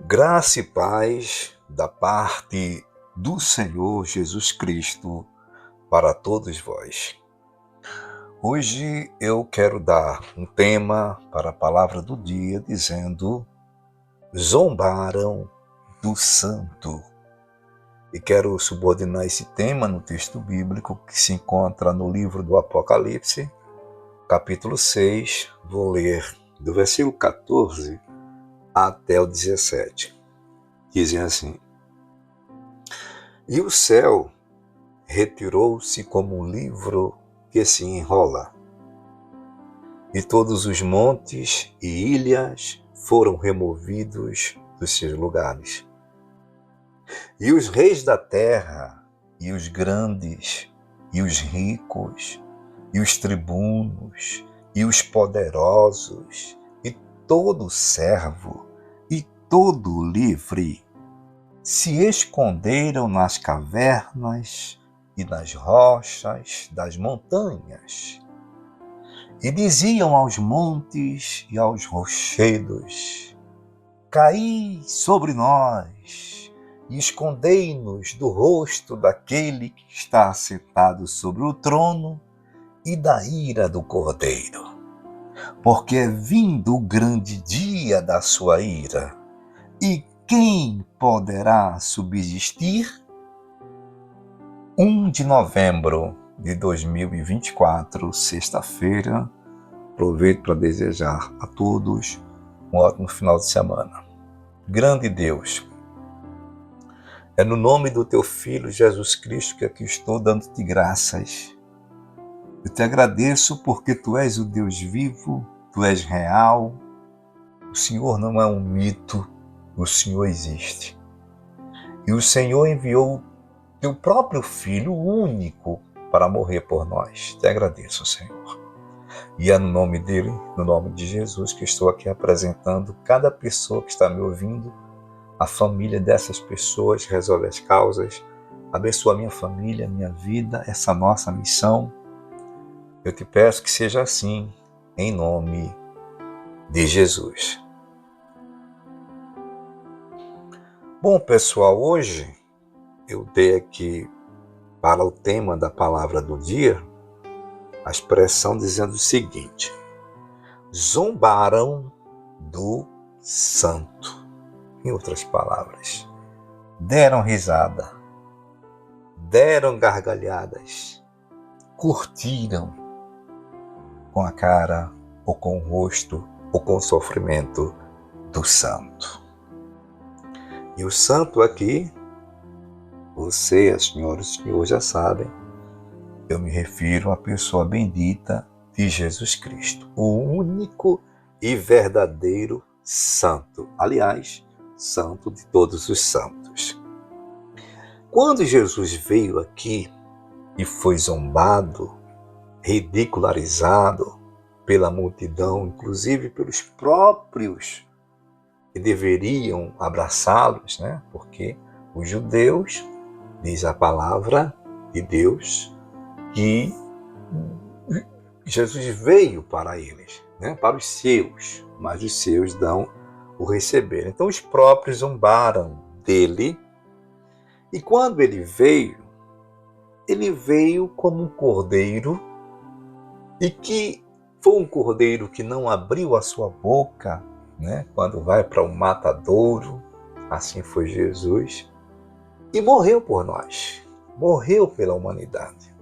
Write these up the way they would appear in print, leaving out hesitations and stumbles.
Graça e paz da parte do Senhor Jesus Cristo para todos vós. Hoje eu quero dar um tema para a palavra do dia dizendo: zombaram do santo. E quero subordinar esse tema no texto bíblico que se encontra no livro do Apocalipse, capítulo 6, vou ler do versículo 14 até o 17. Dizem assim: E o céu retirou-se como um livro que se enrola, e todos os montes e ilhas foram removidos dos seus lugares. E os reis da terra, e os grandes, e os ricos, e os tribunos, e os poderosos, e todo servo, e todo livre, se esconderam nas cavernas e nas rochas das montanhas, e diziam aos montes e aos rochedos: Caí sobre nós, e escondei-nos do rosto daquele que está assentado sobre o trono e da ira do Cordeiro, porque é vindo o grande dia da sua ira, e quem poderá subsistir? 1 de novembro de 2024, sexta-feira. Aproveito para desejar a todos um ótimo final de semana. Grande Deus, é no nome do Teu Filho Jesus Cristo que aqui estou dando-te graças. Eu te agradeço porque Tu és o Deus vivo, Tu és real, o Senhor não é um mito, o Senhor existe. E o Senhor enviou Teu próprio Filho único para morrer por nós. Te agradeço, Senhor. E é no nome dele, no nome de Jesus, que estou aqui apresentando cada pessoa que está me ouvindo, a família dessas pessoas, resolve as causas, abençoa a minha família, minha vida, essa nossa missão. Eu te peço que seja assim, em nome de Jesus. Bom, pessoal, hoje eu dei aqui para o tema da palavra do dia a expressão dizendo o seguinte: zombaram do santo. Em outras palavras, deram risada, deram gargalhadas, curtiram com a cara ou com o rosto ou com o sofrimento do santo. E o santo aqui, você, a senhora e o senhor já sabem, eu me refiro à pessoa bendita de Jesus Cristo, o único e verdadeiro santo. Aliás, santo de todos os santos. Quando Jesus veio aqui e foi zombado, ridicularizado pela multidão, inclusive pelos próprios que deveriam abraçá-los, né? Porque os judeus, diz a palavra de Deus, que Jesus veio para eles, né? Para os seus, mas os seus não o receberam. Então os próprios zombaram dele, e quando ele veio como um cordeiro, e que foi um cordeiro que não abriu a sua boca, né? Quando vai para o matadouro, assim foi Jesus, e morreu por nós, morreu pela humanidade.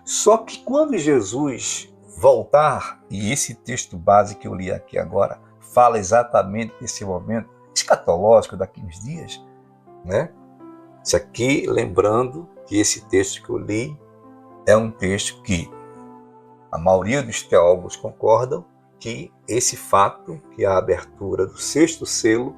Só que quando Jesus voltar, e esse texto base que eu li aqui agora fala exatamente desse momento escatológico daqui uns dias, né? Isso aqui, lembrando que esse texto que eu li é um texto que a maioria dos teólogos concordam que esse fato, que a abertura do sexto selo,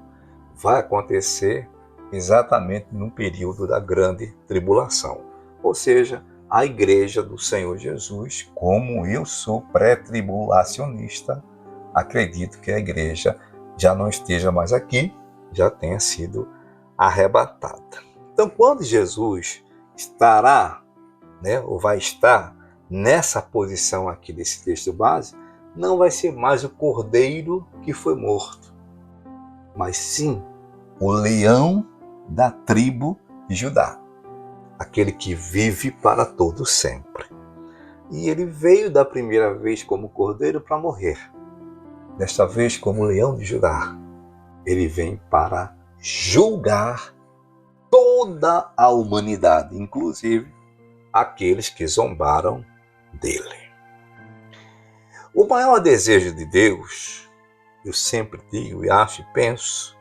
vai acontecer exatamente no período da grande tribulação. Ou seja, a igreja do Senhor Jesus, como eu sou pré-tribulacionista, acredito que a igreja já não esteja mais aqui, já tenha sido arrebatada. Então, quando Jesus estará, né, ou vai estar nessa posição aqui desse texto base, não vai ser mais o cordeiro que foi morto, mas sim o leão da tribo de Judá, aquele que vive para todo sempre. E ele veio da primeira vez como cordeiro para morrer. Desta vez como leão de Judá. Ele vem para julgar toda a humanidade, inclusive aqueles que zombaram dele. O maior desejo de Deus, eu sempre digo e acho e penso,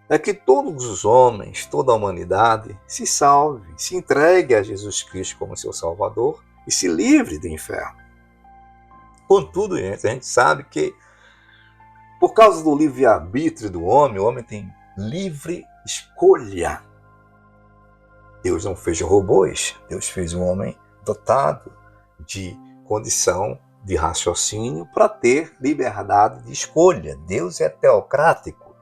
é que todos os homens, toda a humanidade se salve, se entregue a Jesus Cristo como seu Salvador e se livre do inferno. Contudo, gente, a gente sabe que por causa do livre-arbítrio do homem, o homem tem livre escolha. Deus não fez robôs, Deus fez um homem dotado de condição de raciocínio para ter liberdade de escolha. Deus é teocrático.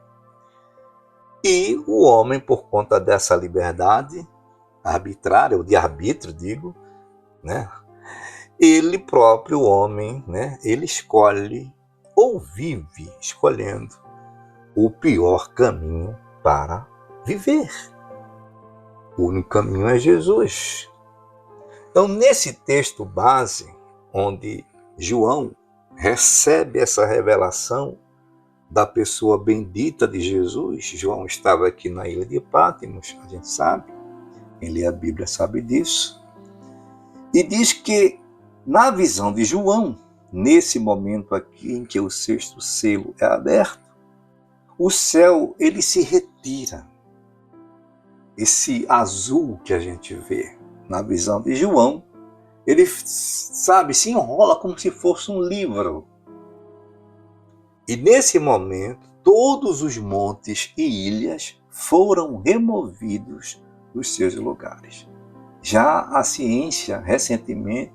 E o homem, por conta dessa liberdade arbitrária, ou de arbítrio, digo, né? Ele próprio, o homem, né? Ele escolhe ou vive escolhendo o pior caminho para viver. O único caminho é Jesus. Então, nesse texto base, onde João recebe essa revelação da pessoa bendita de Jesus, João estava aqui na ilha de Patmos, a gente sabe, quem lê a Bíblia sabe disso, e diz que, na visão de João, nesse momento aqui em que o sexto selo é aberto, o céu ele se retira. Esse azul que a gente vê na visão de João, ele, sabe, se enrola como se fosse um livro. E nesse momento, todos os montes e ilhas foram removidos dos seus lugares. Já a ciência, recentemente,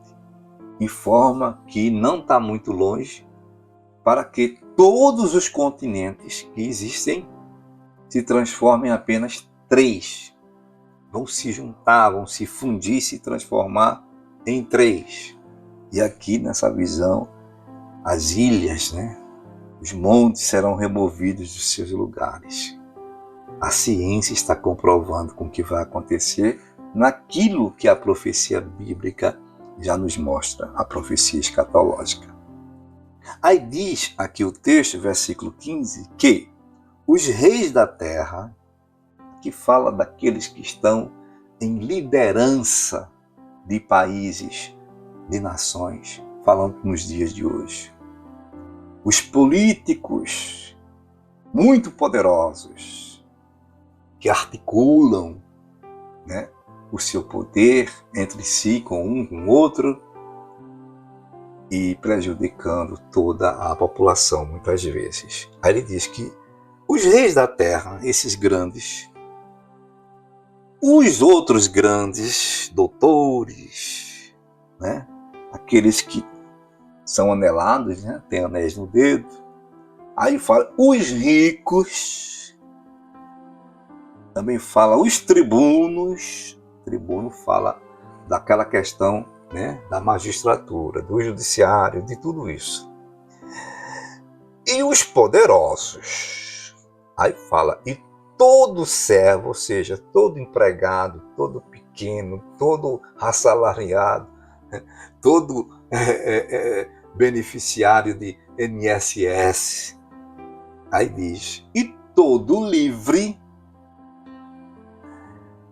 informa que não está muito longe para que todos os continentes que existem se transformem em apenas 3. Vão se juntar, vão se fundir, se transformar em 3. E aqui nessa visão, as ilhas, né? Os montes serão removidos dos seus lugares. A ciência está comprovando com o que vai acontecer naquilo que a profecia bíblica já nos mostra, a profecia escatológica. Aí diz aqui o texto, versículo 15, que os reis da terra, que fala daqueles que estão em liderança de países, de nações, falando nos dias de hoje. Os políticos muito poderosos, que articulam, né, o seu poder entre si, com um, com o outro, e prejudicando toda a população, muitas vezes. Aí ele diz que os reis da terra, esses grandes, os outros grandes doutores, né, aqueles que são anelados, né, têm anéis no dedo, aí fala os ricos, também fala os tribunos, tribuno fala daquela questão, né, da magistratura, do judiciário, de tudo isso. E os poderosos, aí fala, e todo servo, ou seja, todo empregado, todo pequeno, todo assalariado, todo beneficiário de INSS, aí diz, e todo livre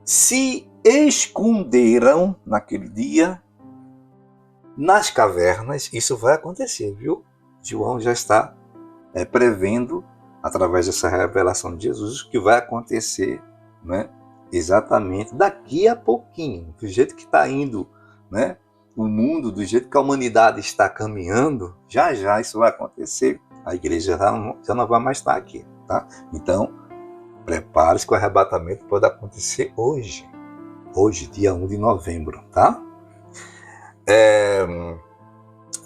se esconderam naquele dia nas cavernas. Isso vai acontecer, viu? João já está prevendo, através dessa revelação de Jesus, o que vai acontecer, né? Exatamente daqui a pouquinho, do jeito que está indo, né, o mundo, do jeito que a humanidade está caminhando, já já isso vai acontecer. A igreja já não vai mais estar aqui, tá? Então, prepare-se que o arrebatamento pode acontecer hoje. Hoje, dia 1 de novembro, tá?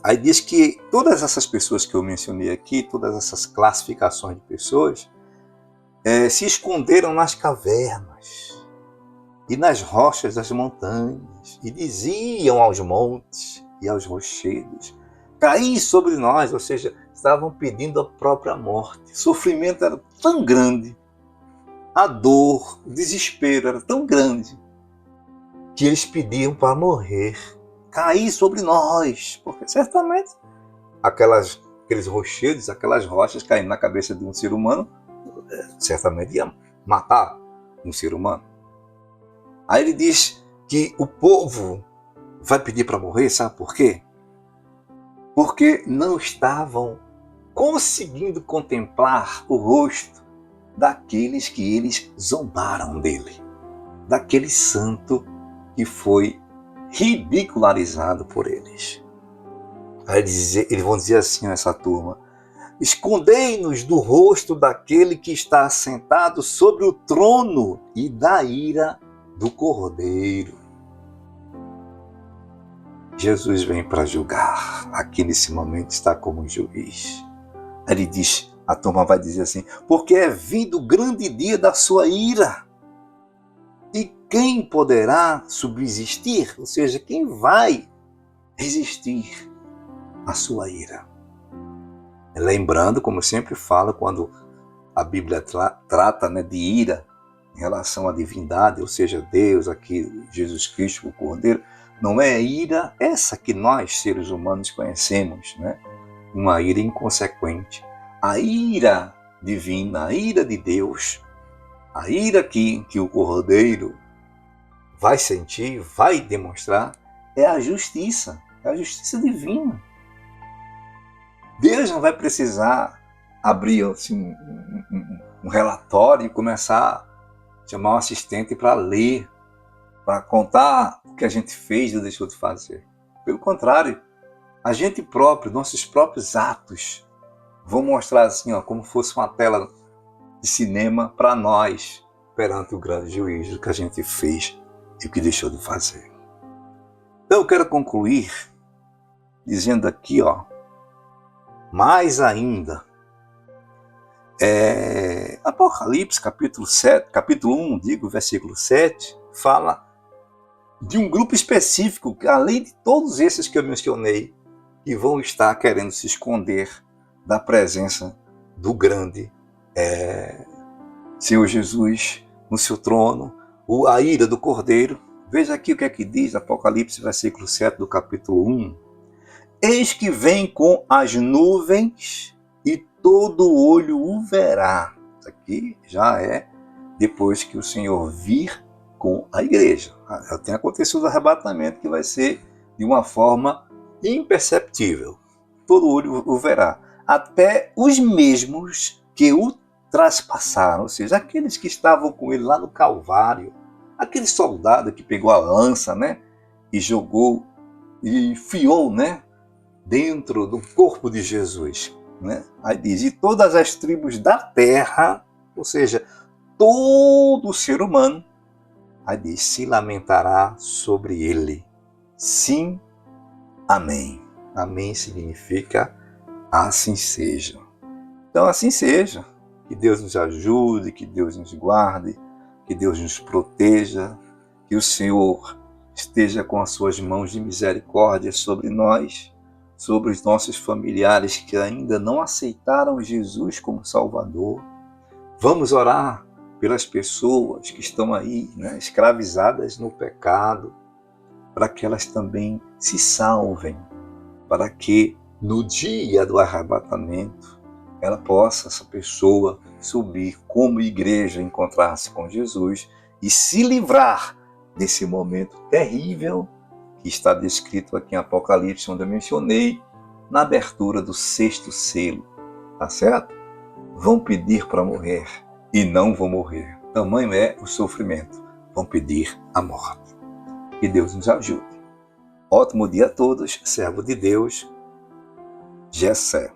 Aí diz que todas essas pessoas que eu mencionei aqui, todas essas classificações de pessoas, se esconderam nas cavernas e nas rochas das montanhas, e diziam aos montes e aos rochedos, caí sobre nós, ou seja, estavam pedindo a própria morte. O sofrimento era tão grande, a dor, o desespero era tão grande, que eles pediam para morrer, cair sobre nós, porque certamente aqueles rochedos, aquelas rochas caindo na cabeça de um ser humano, certamente ia matar um ser humano. Aí ele diz que o povo vai pedir para morrer, sabe por quê? Porque não estavam conseguindo contemplar o rosto daqueles que eles zombaram dele, daquele santo que foi ridicularizado por eles. Aí eles vão dizer assim a essa turma: escondei-nos do rosto daquele que está assentado sobre o trono e da ira do Cordeiro. Jesus vem para julgar, aqui nesse momento está como juiz. Aí ele diz, a turma vai dizer assim: porque é vindo o grande dia da sua ira. E quem poderá subsistir? Ou seja, quem vai resistir à sua ira? Lembrando, como eu sempre falo, quando a Bíblia trata, de ira em relação à divindade, ou seja, Deus, aqui Jesus Cristo, o Cordeiro, não é ira essa que nós, seres humanos, conhecemos, uma ira inconsequente. A ira divina, a ira de Deus, a ira que o Cordeiro vai sentir, vai demonstrar, é a justiça divina. Deus não vai precisar abrir assim, um relatório e começar a chamar um assistente para ler, para contar o que a gente fez ou deixou de fazer. Pelo contrário, a gente próprio, nossos próprios atos, vão mostrar assim, como fosse uma tela de cinema para nós, perante o grande juízo do que a gente fez e o que deixou de fazer. Então eu quero concluir dizendo aqui, mais ainda, Apocalipse capítulo 1, versículo 7, fala de um grupo específico, além de todos esses que eu mencionei, que vão estar querendo se esconder da presença do grande Senhor Jesus no seu trono, a ira do Cordeiro. Veja aqui o que é que diz Apocalipse, versículo 7 do capítulo 1. Eis que vem com as nuvens e todo olho o verá. Isso aqui já é depois que o Senhor vir com a igreja. Já tem acontecido o arrebatamento, que vai ser de uma forma imperceptível. Todo olho o verá. Até os mesmos que o traspassaram, ou seja, aqueles que estavam com ele lá no Calvário, aquele soldado que pegou a lança, e jogou e enfiou, dentro do corpo de Jesus, Aí diz: e todas as tribos da terra, ou seja, todo ser humano, aí diz, se lamentará sobre ele. Sim, amém. Amém significa assim seja. Então assim seja. Que Deus nos ajude, que Deus nos guarde, que Deus nos proteja, que o Senhor esteja com as suas mãos de misericórdia sobre nós, sobre os nossos familiares que ainda não aceitaram Jesus como Salvador. Vamos orar pelas pessoas que estão aí, escravizadas no pecado, para que elas também se salvem, para que no dia do arrebatamento essa pessoa subir como igreja, encontrar-se com Jesus e se livrar desse momento terrível que está descrito aqui em Apocalipse, onde eu mencionei, na abertura do 6º selo. Tá certo? Vão pedir para morrer e não vão morrer. Tamanho é o sofrimento. Vão pedir a morte. Que Deus nos ajude. Ótimo dia a todos. Servo de Deus, Gessé.